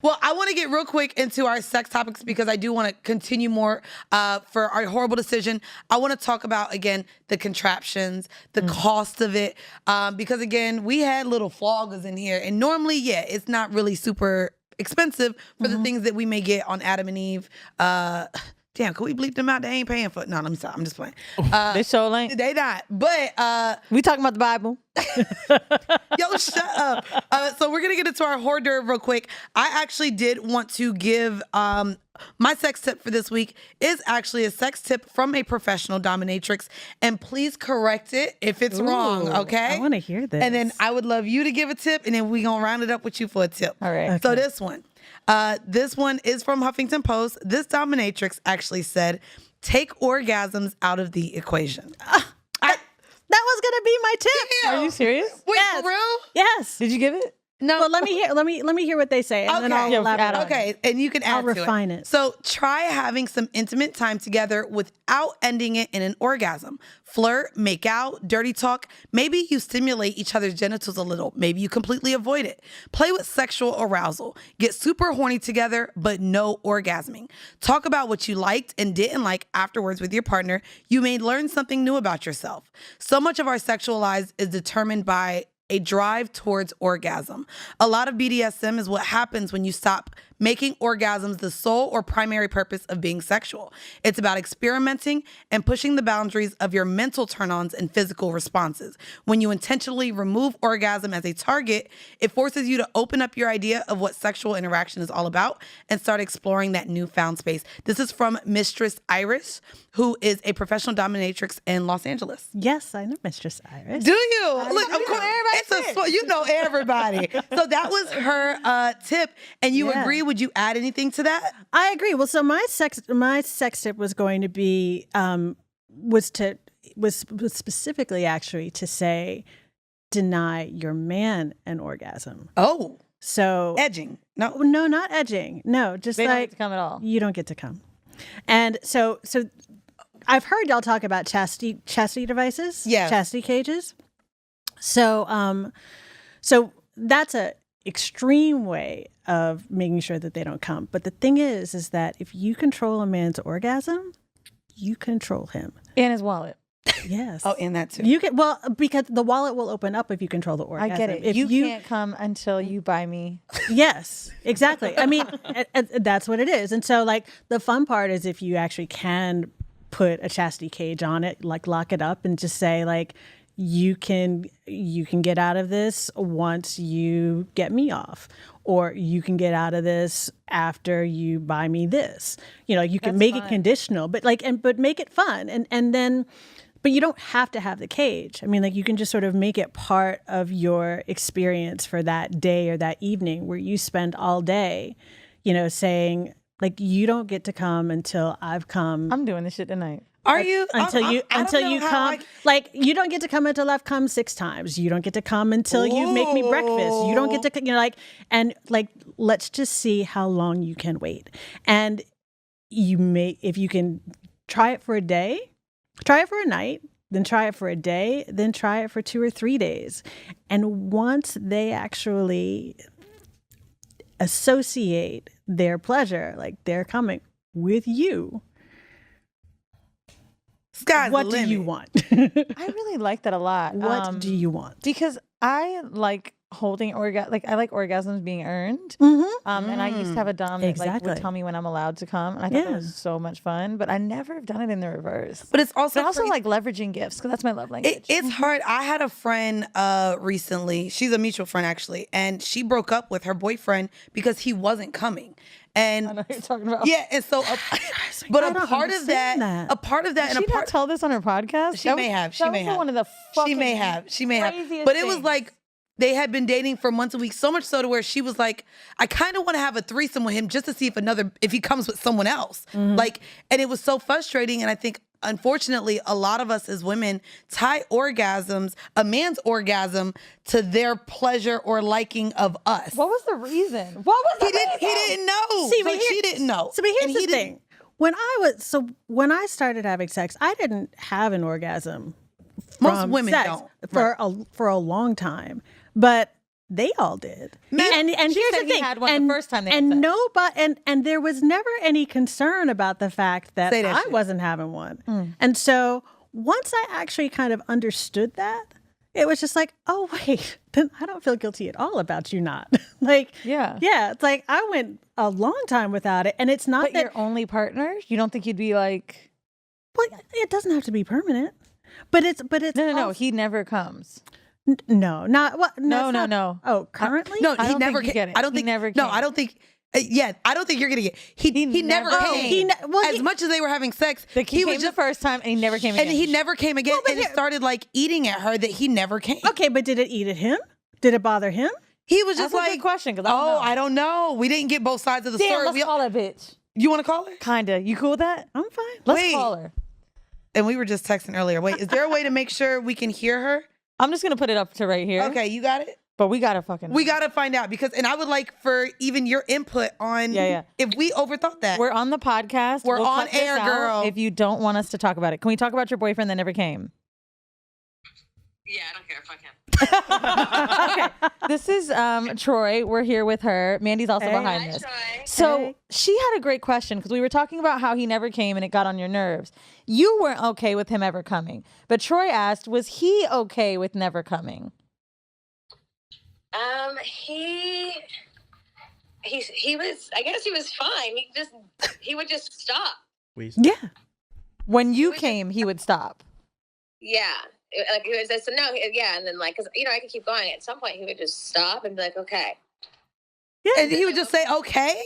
Well, I want to get real quick into our sex topics because I do want to continue more for our horrible decision. I want to talk about, again, the contraptions, the cost of it. Because, again, we had little floggers in here. And normally, yeah, it's not really super expensive for the things that we may get on Adam and Eve. Damn, could we bleep them out? They ain't paying for it. No, I'm sorry. I'm just playing. They sure ain't. They not. But we talking about the Bible. Yo, shut up. So we're going to get into our hors d'oeuvre real quick. I actually did want to give my sex tip for this week is actually a sex tip from a professional dominatrix. And please correct it if it's wrong, okay? I want to hear this. And then I would love you to give a tip, and then we're going to round it up with you for a tip. All right. Okay. So this one is from Huffington Post. This dominatrix actually said, take orgasms out of the equation. That was gonna be my tip. Damn. Are you serious? Wait, Yes. for real? Yes. Did you give it? No. Well, let me hear what they say, and then I'll Yeah, elaborate. add on. Okay, and you can add I'll to refine it. So try having some intimate time together without ending it in an orgasm. Flirt, make out, dirty talk. Maybe you stimulate each other's genitals a little. Maybe you completely avoid it. Play with sexual arousal. Get super horny together, but no orgasming. Talk about what you liked and didn't like afterwards with your partner. You may learn something new about yourself. So much of our sexual lives is determined by a drive towards orgasm. A lot of BDSM is what happens when you stop making orgasms the sole or primary purpose of being sexual. It's about experimenting and pushing the boundaries of your mental turn-ons and physical responses. When you intentionally remove orgasm as a target, it forces you to open up your idea of what sexual interaction is all about and start exploring that newfound space. This is from Mistress Iris, who is a professional dominatrix in Los Angeles. Yes, I know Mistress Iris. Do you? Look, of course, you know everybody. So that was her tip, and you Yeah. agree? Would you add anything to that? I agree. Well, so my sex tip was going to be was specifically actually to say deny your man an orgasm. Oh, So edging. No. no, not edging. No, just They don't like get to come at all. you don't get to come. And so I've heard y'all talk about chastity devices, Yes. chastity cages. So so that's a extreme way of making sure that they don't come. But the thing is that if you control a man's orgasm, you control him. And his wallet. Yes. Oh, and that too. You can, well, because the wallet will open up if you control the orgasm. I get it. If You can't come until you buy me. Yes, exactly. I mean, that's what it is. And so, like, the fun part is if you actually can put a chastity cage on it, like lock it up and just say, like, you can get out of this once you get me off, or you can get out of this after you buy me this. You know, you can That's make fun. it conditional, but but make it fun, and then. But you don't have to have the cage. I mean, like, you can just sort of make it part of your experience for that day or that evening where you spend all day, you know, saying, like, you don't get to come until I've come. I'm doing this shit tonight. Are you Until you I don't know how come, like, you don't get to come until I've come 6 times. You don't get to come until you make me breakfast. You don't get to, you know, like, and like, let's just see how long you can wait. And if you can try it for a day, try it for a night, then try it for a day, then try it for 2 or 3 days. And once they actually associate their pleasure, like they're coming with you, Sky's what the do limit. you want? I really like that a lot. What do you want? Because I like holding I like orgasms being earned. Mm-hmm. And I used to have a dom that like Exactly. would tell me when I'm allowed to come, and I thought that Yeah. was so much fun. But I never have done it in the reverse. But it's also But also crazy. like leveraging gifts, because that's my love language. It's hard. I had a friend recently. She's a mutual friend actually, and she broke up with her boyfriend because he wasn't coming. And I know what you're talking about. yeah, and so, but I a don't part of that, understand that. a part of that, Did and she a part. not tell this on her podcast? She may have. She that may was have. One of the She may fucking have. She may have. craziest But it was things. like they had been dating for months and weeks, so much so to where she was like, I kind of want to have a threesome with him just to see if he comes with someone else. Like, and it was so frustrating. And I think, unfortunately, a lot of us as women tie a man's orgasm to their pleasure or liking of us. What was the reason? What was the He didn't know. See, so but she didn't know. So, but And here's he the didn't- thing. When I started having sex, I didn't have an orgasm. Most from women sex don't. for a long time. But They all did. She And here's said the he thing. had one the first time they had and sex. nobody and there was never any concern about the fact that Say that I shit. wasn't having one. And so once I actually kind of understood that, it was just like, oh wait, then I don't feel guilty at all about you not. Like, Yeah. it's like I went a long time without it, and it's not But that. your only partner? You don't think you'd be like, Well, it doesn't have to be permanent, but it's no. also- He never comes. no, not what? No, it's no, not- no. Oh, currently? No, I he don't never think you came. get it. I don't He think. never No, came. I don't think. Yeah, I don't think you're gonna get. He never never came. came. As much as they were having sex, He he was came just the first time and he never came again. and he never came again. but And it here- started like eating at her that he never came. Okay, but did it eat at him? Did it bother him? He was That's just a like, good question, 'cause I don't know. I don't know. We didn't get both sides of the Damn, story. let's call that bitch. You want to call her? Kinda. You cool with that? I'm fine. Let's Wait. call her. And we were just texting earlier. Wait, is there a way to make sure we can hear her? I'm just gonna put it up to right here. Okay, you got it. But we gotta fucking. We got to find out because, and I would like for even your input on Yeah. if we overthought that. We're on the podcast. We're We'll on cut this air, out girl. If you don't want us to talk about it, can we talk about your boyfriend that never came? Yeah, I don't care. Fuck him. Okay. This is Troy. We're here with her. Mandy's also Hey. behind Hi, this. Troy. So Hey. she had a great question because we were talking about how he never came and it got on your nerves. You weren't okay with him ever coming, but Troy asked, was he okay with never coming? He was. I guess he was fine. He would just stop. Yeah. When you came, he would stop. Yeah, like he was just no. Yeah, and then like because I could keep going. At some point, he would just stop and be like, okay. And he would just say, okay.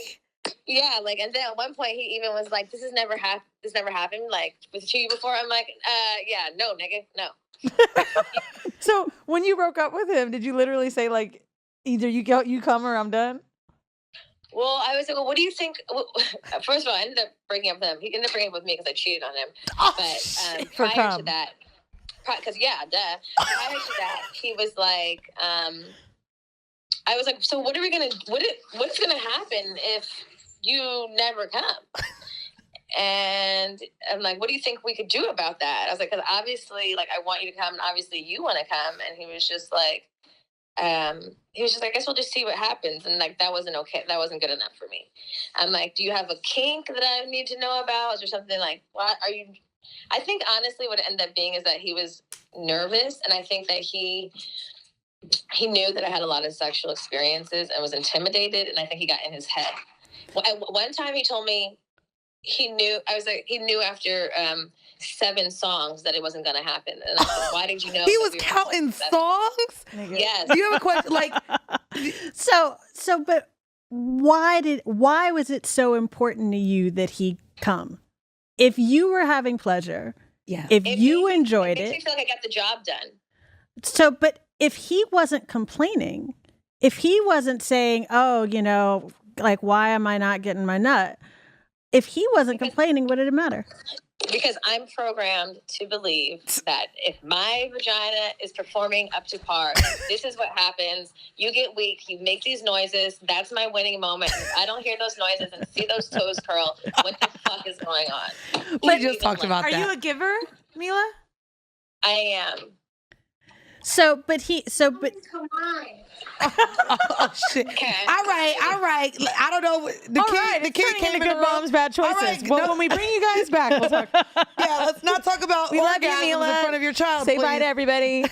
Yeah, like and then at one point he even was like, this never happened. Like with you before. I'm like, yeah, no, nigga, no. So when you broke up with him, did you literally say like, either you come or I'm done? Well, I was like, well, what do you think? Well, first of all, I ended up breaking up with him. He ended up breaking up with me because I cheated on him. But For prior to cum. that, because prior to that, he was like, I was like, so what's gonna happen if you never come? And I'm like, what do you think we could do about that? I was like, because obviously, like, I want you to come, and obviously you want to come. And he was just like, I guess we'll just see what happens. And like, that wasn't okay. That wasn't good enough for me. I'm like, do you have a kink that I need to know about? Is there something like, what are you? I think honestly what it ended up being is that he was nervous. And I think that he knew that I had a lot of sexual experiences and was intimidated. And I think he got in his head. One time he told me he knew after 7 songs that it wasn't going to happen. And I said, why did you know? He that was we were counting successful? songs. Yes. Do you have a question? Like, So, but why was it so important to you that he come? If you were having pleasure, yeah. if It you makes enjoyed me it, feel like I got the job done. so, but if he wasn't complaining, if he wasn't saying, oh, like, why am I not getting my nut? If he wasn't complaining, what did it matter? Because I'm programmed to believe that if my vagina is performing up to par, this is what happens. You get weak, you make these noises. That's my winning moment. If I don't hear those noises and see those toes curl, what the fuck is going on? We just talked about Are that. you a giver, Mila? I am. But Come on. Oh shit! Okay. All right. I don't know. The kid came in good the room. moms, bad choices. All right, Well, no- when we bring you guys back, we'll talk. Yeah, let's not talk about We love you, orgasms Mila. in front of your child. Say please. bye to everybody.